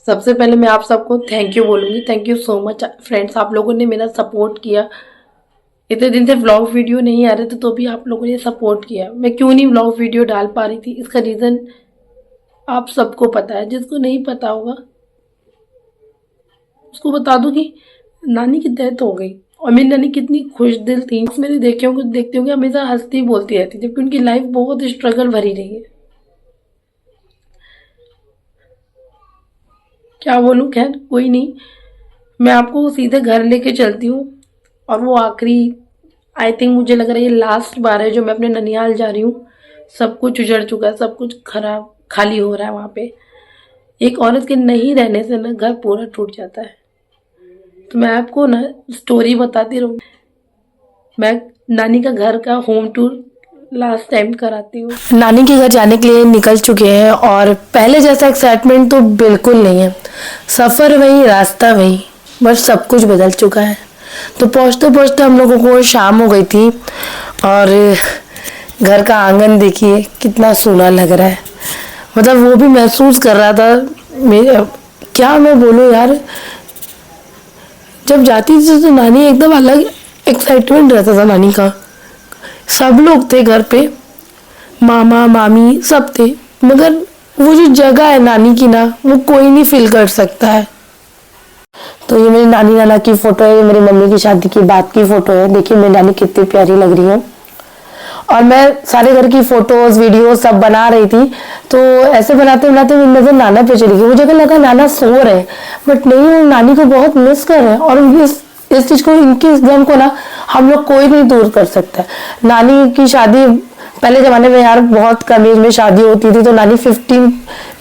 सबसे पहले मैं आप सबको थैंक यू बोलूँगी। Thank you so much friends, आप लोगों ने मेरा सपोर्ट किया। इतने दिन से व्लॉग वीडियो नहीं आ रहे थे तो भी आप लोगों ने सपोर्ट किया। मैं क्यों नहीं व्लॉग वीडियो डाल पा रही थी, इसका रीज़न आप सबको पता है। जिसको नहीं पता होगा उसको बता दूँ कि नानी की डेथ हो गई और मेरी नानी कितनी खुश दिल थी। मेरे देखते होंगे हमेशा हंसती बोलती रहती थी, जबकि उनकी लाइफ बहुत स्ट्रगल भरी रही है। क्या बोलूँ, खैर कोई नहीं, मैं आपको सीधे घर लेके चलती हूँ। और वो आखिरी, आई थिंक मुझे लग रहा है ये लास्ट बार है जो मैं अपने ननिहाल जा रही हूँ। सब कुछ उजड़ चुका है, सब कुछ खराब खाली हो रहा है वहाँ पे। एक औरत के नहीं रहने से ना घर पूरा टूट जाता है। तो मैं आपको ना स्टोरी बताती रहूँ। मैं नानी का घर का होम टूर लास्ट टाइम कराती हूँ। नानी के घर जाने के लिए निकल चुके हैं और पहले जैसा एक्साइटमेंट तो बिल्कुल नहीं है। सफ़र वही, रास्ता वही, बस सब कुछ बदल चुका है। तो पहुँचते पहुँचते हम लोगों को शाम हो गई थी और घर का आंगन देखिए कितना सूना लग रहा है। मतलब वो भी महसूस कर रहा था। मेरे क्या मैं बोलूँ यार, जब जाती थी तो नानी एकदम अलग एक्साइटमेंट रहता था नानी का। सब लोग थे घर पे, मामा मामी सब थे, मगर वो जो जगह है नानी की ना, वो कोई नहीं फिल कर सकता है। तो ये मेरी नानी नाना की फोटो है, ये मेरी मम्मी की शादी की बात की फोटो है। देखिए मेरी नानी कितनी प्यारी लग रही है। और मैं सारे घर की फोटोज वीडियो सब बना रही थी, तो ऐसे बनाते बनाते मेरी नजर नाना पे चली गई। मुझे लगा नाना सो रहे, बट नहीं, वो नानी को बहुत मिस कर रहे हैं। और इस चीज को, इनकी इस गम को ना हम लोग कोई नहीं दूर कर सकता। नानी की शादी पहले जमाने में यार बहुत कम एज में शादी होती थी, तो नानी 15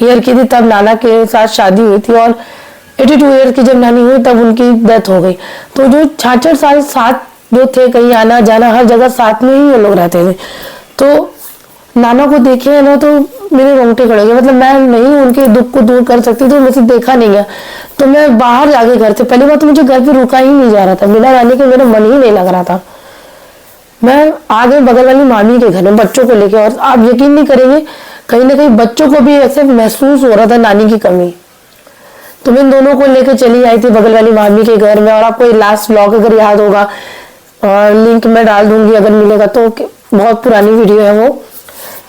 ईयर की थी तब नाना के साथ शादी हुई थी, और 82 ईयर की जब नानी हुई तब उनकी डेथ हो गई। तो जो 66 साल साथ जो थे, कहीं आना जाना हर जगह साथ में ही वो लोग रहते थे। तो नाना को देखे है ना तो मेरे रोंगटे खड़े हो गए। मतलब मैं नहीं उनके दुख को दूर कर सकती, तो मुझे देखा नहीं गया। तो मैं बाहर जाके घर से, पहली बार तो मुझे घर पे रुका ही नहीं जा रहा था, बिना जाने के मेरा मन ही नहीं लग रहा था। मैं आ गई बगल वाली मामी के घर में बच्चों को लेके, और आप यकीन नहीं करेंगे, कहीं ना कहीं बच्चों को भी ऐसे महसूस हो रहा था नानी की कमी। तो मैं इन दोनों को लेकर चली आई थी बगल वाली मामी के घर में। और आपको लास्ट व्लॉग अगर याद होगा, और लिंक मैं डाल दूंगी अगर मिलेगा तो, बहुत पुरानी वीडियो है वो।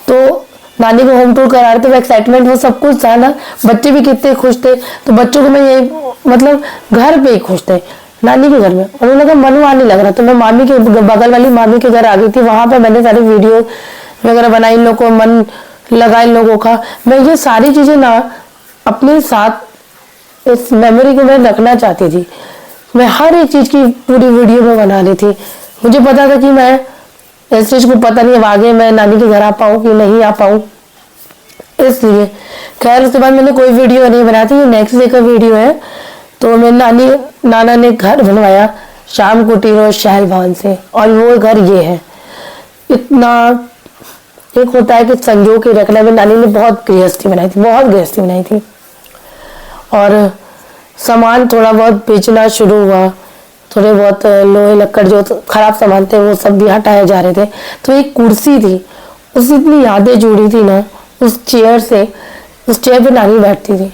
तो नानी को होम टूर करा रहे थे, वो एक्साइटमेंट वो सब कुछ था ना, बच्चे भी कितने खुश थे। तो बच्चों को मैं यही, मतलब घर पे ही खुश थे नानी के घर में, और उन लोगों का मन वहां नहीं लग रहा। तो मैं मामी के बगल वाली मामी के घर आ गई थी, वहां पे मैंने सारी वीडियो वगैरह बनाई, इन लोगों को मन लगा, इन लोगों का। मैं ये सारी चीजें ना अपने साथ, इस मेमोरी को मैं रखना चाहती थी। मैं हर एक चीज की पूरी वीडियो में बना रही थी। मुझे पता था कि मैं इस चीज को पता नहीं अब आगे मैं नानी के घर आ पाऊँ कि नहीं आ पाऊँ, इसलिए। खैर उसके बाद मैंने कोई वीडियो नहीं बनाई थी, ये नेक्स्ट डे का वीडियो है। तो मेरे नाना ने घर बनवाया श्याम कुटीर और शहल भवन से, और वो घर ये है। इतना एक होता है कि संजो के रखने में नानी ने बहुत गृहस्थी बनाई थी, बहुत गृहस्थी बनाई थी। और सामान थोड़ा बहुत बेचना शुरू हुआ, थोड़े बहुत लोहे लक्कड़ जो खराब सामान थे वो सब भी हटाए जा रहे थे। तो एक कुर्सी थी, उससे इतनी यादें जुड़ी थी ना, उस चेयर से, उस चेयर पे नानी बैठती थी।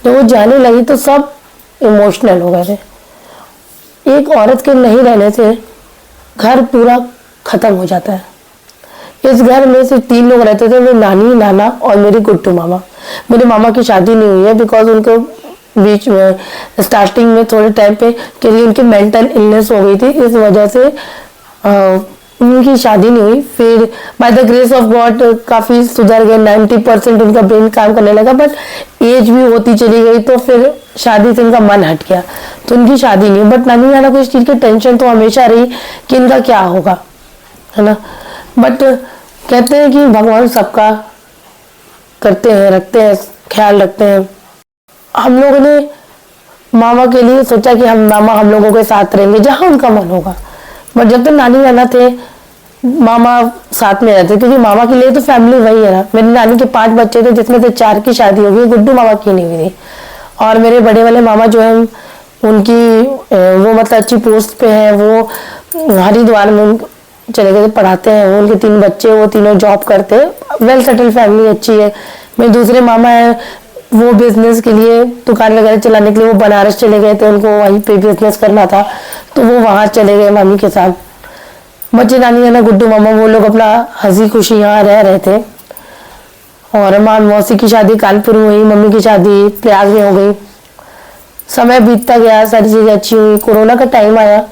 जब वो जाने लगी तो सब इमोशनल हो गए थे। एक औरत के नहीं रहने से घर पूरा खत्म हो जाता है। इस घर में सिर्फ 3 लोग रहते थे, मेरी नानी, नाना और मेरी गुड्डू मामा। मेरे मामा की शादी नहीं हुई है, बिकॉज उनको बीच में स्टार्टिंग में थोड़े टाइम पे के लिए उनकी मेंटल इलनेस हो गई थी, इस वजह से उनकी शादी नहीं हुई। फिर by the grace of God काफी सुधर गए, 90% उनका ब्रेन काम करने लगा, बट एज भी होती चली गई तो फिर शादी से इनका मन हट गया, तो उनकी शादी नहीं। बट नानी नाना को इस चीज की टेंशन तो हमेशा रही कि इनका क्या होगा, है ना। बट कहते हैं कि भगवान सबका करते हैं, रखते हैं, ख्याल रखते हैं। हम लोगों ने मामा के लिए सोचा कि मामा हम लोगों के साथ रहेंगे जहां उनका मन होगा। बट जब तक नानी नाना थे, मामा साथ में रहते, क्योंकि मामा के लिए तो फैमिली वही है ना। मेरी नानी के 5 बच्चे थे, जिसमें से 4 की शादी हो गई, गुड्डू मामा की नहीं हुई थी। और मेरे बड़े वाले मामा जो है उनकी वो मतलब अच्छी पोस्ट पे है, वो हरिद्वार में चले गए, पढ़ाते हैं। वो उनके 3 बच्चे, वो तीनों जॉब करते हैं, वेल सेटल फैमिली अच्छी है। मेरे दूसरे मामा है वो बिजनेस के लिए, दुकान वगैरह चलाने के लिए वो बनारस चले गए थे, उनको वहीं पे बिजनेस करना था, तो वो वहाँ चले गए मम्मी के साथ। बच्चे नानी नाना गुड्डू मामा वो लोग अपना हंसी खुशी यहाँ रह रहे थे। और मौसी की शादी कानपुर में हुई, मम्मी की शादी प्रयाग में हो गई। समय बीतता गया, सारी चीजें अच्छी हुई। कोरोना का टाइम आया।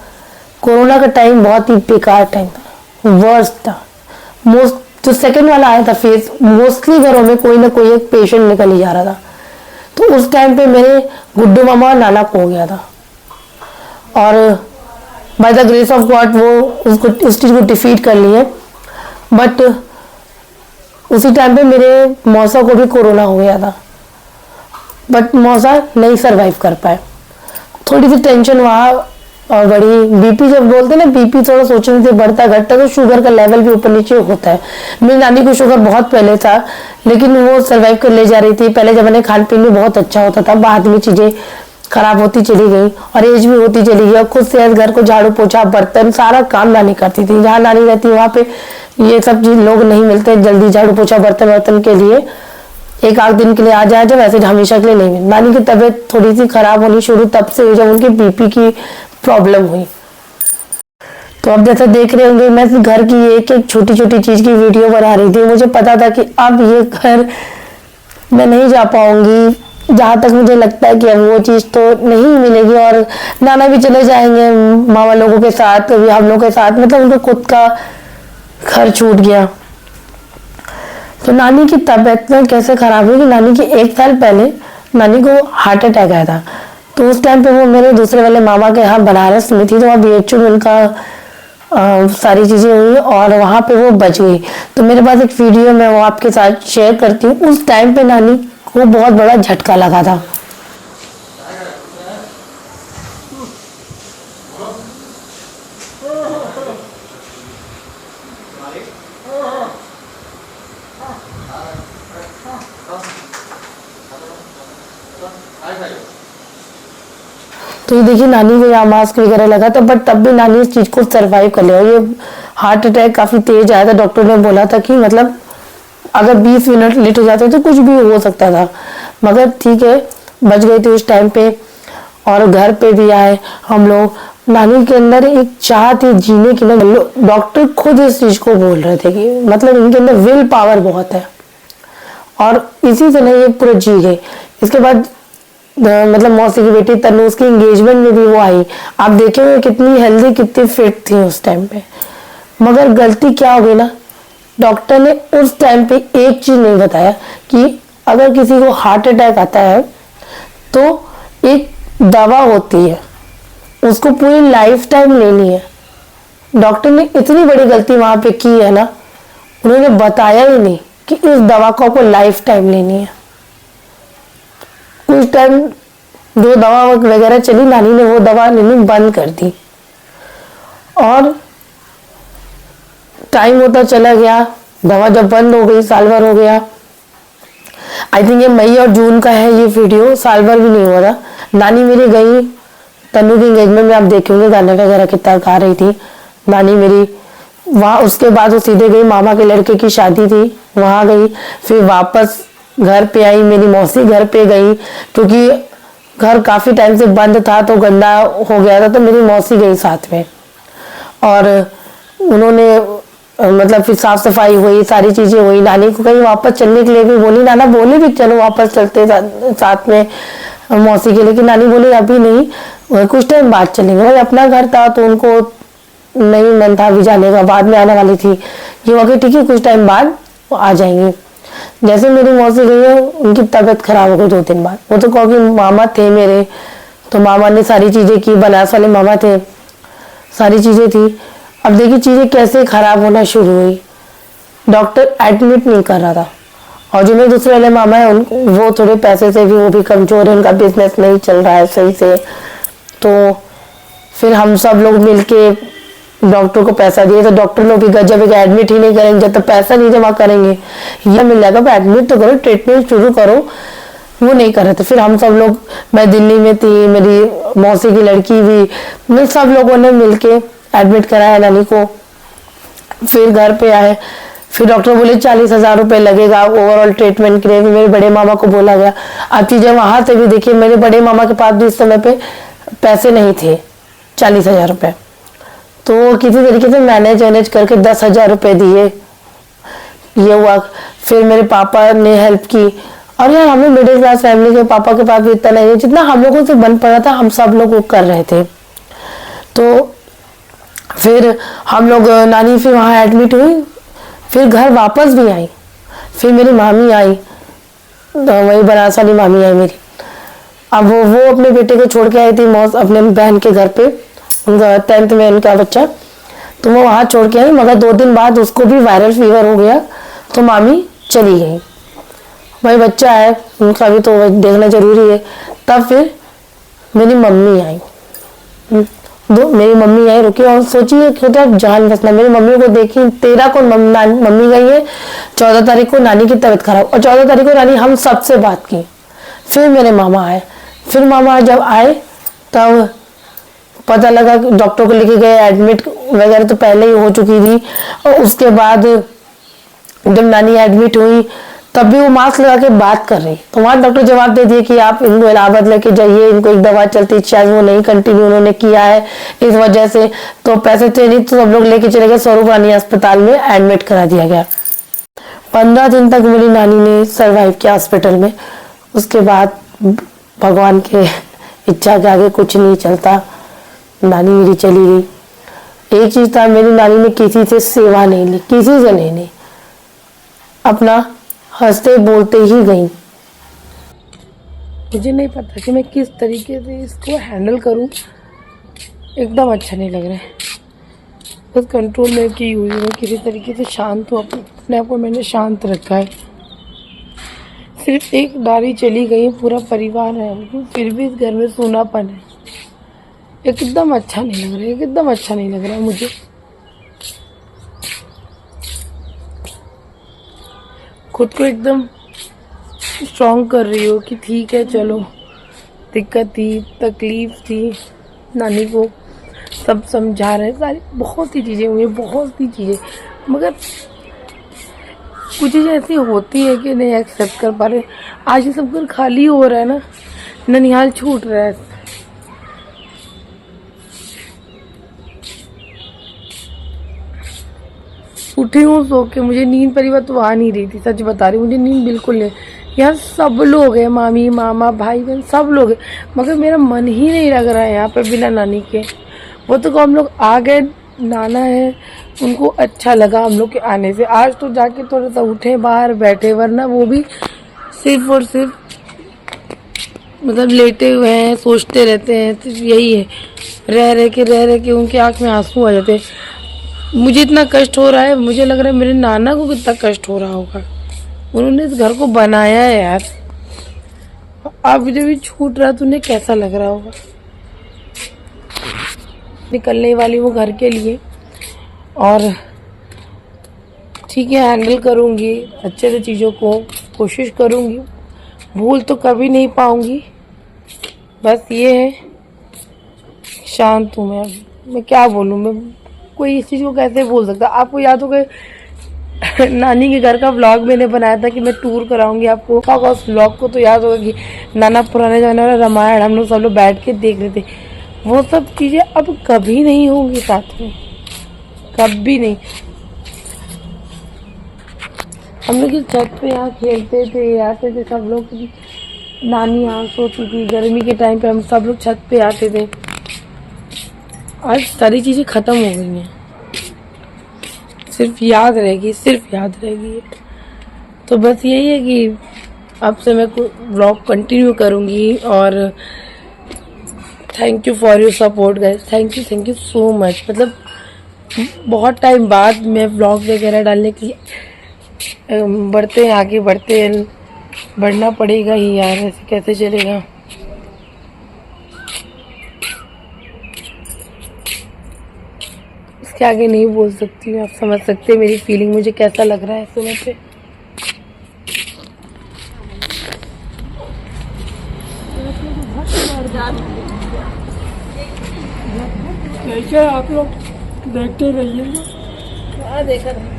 कोरोना का टाइम बहुत ही बेकार टाइम था, वर्स्ट था। मोस्ट जो सेकंड वाला आया था फेज, मोस्टली घरों में कोई ना कोई एक पेशेंट निकल ही जा रहा था। तो उस टाइम पे मेरे गुड्डू मामा और नाना को हो गया था, और by the grace of God वो उस चीज को डिफीट कर लिए। बट उसी टाइम पे मेरे मौसा को भी कोरोना हो गया था, बट मौसा नहीं सरवाइव कर पाए। थोड़ी सी टेंशन वहाँ बढ़ी। बीपी जब बोलते ना, बीपी थोड़ा सोचने से बढ़ता घटता, तो शुगर का लेवल भी ऊपर नीचे होता है। मेरी नानी को शुगर बहुत पहले था, लेकिन वो सरवाइव कर ले जा रही थी। पहले जमाने खान पीन भी बहुत अच्छा होता था, बाद में चीजें खराब होती चली गई और एज भी होती चली गई। और खुद से घर को झाड़ू पोछा बर्तन सारा काम नानी करती थी। जहाँ नानी रहती वहाँ पे ये सब चीज लोग नहीं मिलते जल्दी, झाड़ू पोछा बर्तन के लिए एक आध दिन के लिए आ जाए, जब वैसे हमेशा के लिए नहीं मिले। नानी की तबीयत थोड़ी सी खराब होनी शुरू तब से हुई जब उनकी बीपी की प्रॉब्लम हुई। तो अब जैसा देख रहे होंगे, मैं घर की एक एक छोटी छोटी चीज की वीडियो बना रही थी। मुझे पता था कि अब ये घर मैं नहीं जा पाऊंगी, जहां तक मुझे लगता है कि अब वो चीज तो नहीं मिलेगी। और नाना भी चले जाएंगे मामा लोगों के साथ, कभी हम लोग के साथ, मतलब उनका खुद का घर छूट गया। तो नानी की तबीयत में कैसे खराब हुई कि नानी की 1 साल पहले नानी को हार्ट अटैक आया था। तो उस टाइम पे वो मेरे दूसरे वाले मामा के यहाँ बनारस में थी, तो वहाँ BHU में उनका सारी चीजें हुई और वहाँ पे वो बच गई। तो मेरे पास एक वीडियो मैं वो आपके साथ शेयर करती हूँ। उस टाइम पे नानी को बहुत बड़ा झटका लगा था। तो ये देखिए नानी को यहाँ मास्क वगैरह लगा था, बट तब भी नानी इस चीज को सरवाइव कर लिया। ये हार्ट अटैक काफी तेज आया था। डॉक्टर ने बोला था कि मतलब अगर 20 मिनट लेट हो जाते तो कुछ भी हो सकता था, मगर ठीक है बच गई थी उस टाइम पे। और घर पे भी आए हम लोग। नानी के अंदर एक चाह थी जीने की ना, डॉक्टर खुद इस चीज को बोल रहे थे कि मतलब इनके अंदर विल पावर बहुत है, और इसी से ना ये पूरा जी गई। इसके बाद मतलब मौसी की बेटी तनु, उसकी एंगेजमेंट में भी वो आई। आप देखेंगे कितनी हेल्दी कितनी फिट थी उस टाइम पे। मगर गलती क्या हो गई ना, डॉक्टर ने उस टाइम पे एक चीज नहीं बताया कि अगर किसी को हार्ट अटैक आता है तो एक दवा होती है, उसको पूरी लाइफ टाइम लेनी है। डॉक्टर ने इतनी बड़ी गलती वहां पे की है ना, उन्होंने बताया ही नहीं कि इस दवा को आपको लाइफ टाइम लेनी है। कुछ टाइम जो दवा वगैरह चली, नानी ने वो दवा लेनी बंद कर दी और टाइम होता चला गया। दवा जब बंद हो गई, साल भर हो गया। आई थिंक ये मई और जून का है ये वीडियो, साल भर भी नहीं हुआ था। नानी मेरी गई तनु की एंगेजमेंट में, आप देखेंगे गाने वगैरह कितना गा रही थी नानी मेरी वहाँ। उसके बाद वो सीधे गई, मामा के लड़के की शादी थी वहां गई, फिर वापस घर पे आई। मेरी मौसी घर पे गई क्योंकि घर काफी टाइम से बंद था तो गंदा हो गया था, तो मेरी मौसी गई साथ में। और उन्होंने मतलब फिर साफ सफाई हुई, सारी चीजें हुई। नानी को कहीं वापस चलने के लिए भी बोली, नाना बोले भी चलो वापस चलते साथ में मौसी के, लेकिन नानी बोली अभी नहीं, कुछ टाइम बाद चलेंगे। भाई अपना घर था तो उनको नहीं मन था अभी जाने का, बाद में आने वाली थी। ये वाकई ठीक है, कुछ टाइम बाद वो आ जाएंगे। जैसे मेरी मौसी गई है, उनकी तबीयत खराब हो गई 2 दिन बाद। वो तो कहो कि मामा थे मेरे, तो मामा ने सारी चीजें की, बनारस वाले मामा थे, सारी चीजें थी। अब देखिए चीजें कैसे खराब होना शुरू हुई। डॉक्टर एडमिट नहीं कर रहा था, और जो मेरे दूसरे वाले मामा है वो थोड़े पैसे से भी वो भी कमजोर है, उनका बिजनेस नहीं चल रहा है सही से। तो फिर हम सब लोग मिलके डॉक्टर को पैसा दिए, तो डॉक्टर लोग भी जब एडमिट ही नहीं करेंगे, जब तक पैसा नहीं जमा करेंगे ये मिल जाएगा, एडमिट तो करो, ट्रीटमेंट शुरू करो, वो नहीं कर रहे थे। फिर हम सब लोग, मैं दिल्ली में थी, मेरी मौसी की लड़की भी, मैं सब लोगों ने मिलके एडमिट कराया नानी को। फिर घर पे आए, फिर डॉक्टर बोले 40,000 रुपये लगेगा ओवरऑल ट्रीटमेंट के लिए। मेरे बड़े मामा को बोला गया। आप चीजें वहां से भी देखिए, मेरे बड़े मामा के पास भी इस समय पे पैसे नहीं थे 40,000 रुपये, तो वो किसी तरीके से मैनेज करके 10,000 रुपये दिए, ये हुआ। फिर मेरे पापा ने हेल्प की। और यार हम लोग मिडिल क्लास फैमिली के, पापा के पास भी इतना नहीं है, जितना हम लोगों से बन पड़ा था हम सब लोग वो कर रहे थे। तो फिर हम लोग, नानी फिर वहाँ एडमिट हुई, फिर घर वापस भी आई। फिर मेरी मामी आई, वही बनारस वाली मामी आई मेरी। अब वो अपने बेटे को छोड़ के आई थी अपने बहन के घर पे, उनका 10th में उनका बच्चा, तो वो वहाँ छोड़ के आई। मगर 2 दिन बाद उसको भी वायरल फीवर हो गया, तो मामी चली गई। भाई बच्चा है, उनका भी तो देखना जरूरी है। तब फिर मेरी मम्मी आई, मेरी मम्मी आई, रुकी। और सोचिए कि जान बचना, मेरी मम्मी को देखी 13 को मम्मी गई है, 14 तारीख को नानी की तबीयत खराब, और 14 तारीख को नानी हम सबसे बात की। फिर मेरे मामा आए। फिर मामा जब आए तब पता लगा कि डॉक्टर को लेके गए, एडमिट वगैरह तो पहले ही हो चुकी थी। और उसके बाद जब नानी एडमिट हुई तब भी वो मास्क लगा के बात कर रही, तो वहाँ डॉक्टर जवाब दे दिए कि आप इनको इलाहाबाद लेके जाइए, इनको एक दवा चलती, शायद वो नहीं कंटिन्यू उन्होंने किया है इस वजह से, तो पैसे थे नहीं, तो सब लोग लेके चले गए स्वरूप रानी अस्पताल में, एडमिट करा दिया गया। 15 दिन तक मेरी नानी ने सर्वाइव किया हॉस्पिटल में। उसके बाद भगवान के इच्छा के आगे कुछ नहीं चलता, नानी मेरी चली गई। एक चीज था, मेरी नानी ने किसी से सेवा नहीं ली, किसी से नहीं, अपना हंसते बोलते ही गई। मुझे नहीं पता कि मैं किस तरीके से इसको हैंडल करूं, एकदम अच्छा नहीं लग रहा है। बस कंट्रोल में की हुई है, किसी तरीके से शांत हूँ, अपने आप को मैंने शांत रखा है। सिर्फ एक नानी चली गई, पूरा परिवार है, लेकिन फिर भी इस घर में सूनापन है। एकदम अच्छा नहीं लग रहा है, एकदम अच्छा नहीं लग रहा है मुझे। खुद को एकदम स्ट्रॉन्ग कर रही हो कि ठीक है, चलो दिक्कत थी, तकलीफ थी, नानी को सब समझा रहे हैं, सारी बहुत सी चीज़ें हुई, बहुत सी चीज़ें, मगर कुछ चीज़ें ऐसी होती है कि नहीं एक्सेप्ट कर पा रहे। आज ये सब घर खाली हो रहा है ना, ननिहाल छूट रहा है। उठी हूँ सो के, मुझे नींद परी बार तो आ नहीं रही थी, सच बता रही हूँ, मुझे नींद बिल्कुल नहीं। यार सब लोग हैं, मामी मामा भाई बहन सब लोग हैं, मगर मेरा मन ही नहीं लग रहा है यहाँ पे बिना नानी के। वो तो हम लोग आ गए, नाना है, उनको अच्छा लगा हम लोग के आने से। आज तो जाके थोड़ा सा उठे, बाहर बैठे, वरना वो भी सिर्फ और सिर्फ मतलब लेटे हुए हैं, सोचते रहते हैं, सिर्फ यही है, रह रह के उनकी आँख में आंसू आ जाते हैं। मुझे इतना कष्ट हो रहा है, मुझे लग रहा है मेरे नाना को कितना कष्ट हो रहा होगा, उन्होंने इस घर को बनाया है यार। अब जब भी छूट रहा तो उन्हें कैसा लग रहा होगा। निकलने वाली वो घर के लिए, और ठीक है हैंडल करूँगी अच्छे से चीज़ों को, कोशिश करूँगी, भूल तो कभी नहीं पाऊँगी। बस ये है, शांत हूँ मैं क्या बोलूँ, मैं कोई इस चीज़ को कैसे बोल सकता। आपको याद होगा नानी के घर का व्लॉग मैंने बनाया था कि मैं टूर कराऊंगी आपको, उस व्लॉग को तो याद होगा कि नाना पुराने जमाने वाला रामायण हम लोग सब लोग बैठ के देख रहे थे। वो सब चीज़ें अब कभी नहीं होंगी साथ में, कभी नहीं। हम लोग इस छत पे यहाँ खेलते थे, आते थे सब लोग, नानी यहाँ सोती थी, गर्मी के टाइम पे हम सब लोग छत पे आते थे। आज सारी चीज़ें ख़त्म हो गई हैं, सिर्फ याद रहेगी। तो बस यही है कि अब से मैं व्लॉग कंटिन्यू करूँगी। और thank you for your support guys, thank you so much. मतलब बहुत टाइम बाद मैं व्लॉग वगैरह डालने की बढ़ते हैं, आगे बढ़ते हैं, बढ़ना पड़ेगा ही यार, ऐसे कैसे चलेगा। इसके आगे नहीं बोल सकती हूँ, आप समझ सकते हैं मेरी फीलिंग, मुझे कैसा लग रहा है सुनने पे। देखिए आप लोग देखते रहिएगा। हाँ देखा था।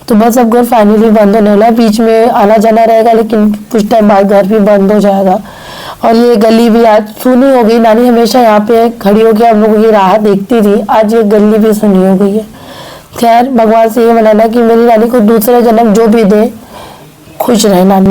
तो बस अब घर फाइनली बंद होने वाला है। बीच में आना जाना रहेगा, लेकिन कुछ टाइम बाद घर भी बंद हो जाएगा। और ये गली भी आज सुनी हो गई। नानी हमेशा यहाँ पे खड़ी होकर हम लोगों की राह देखती थी, आज ये गली भी सुनी हो गई है। खैर भगवान से ये मनाना कि मेरी नानी को दूसरा जन्म जो भी दे, खुश रहे नानी।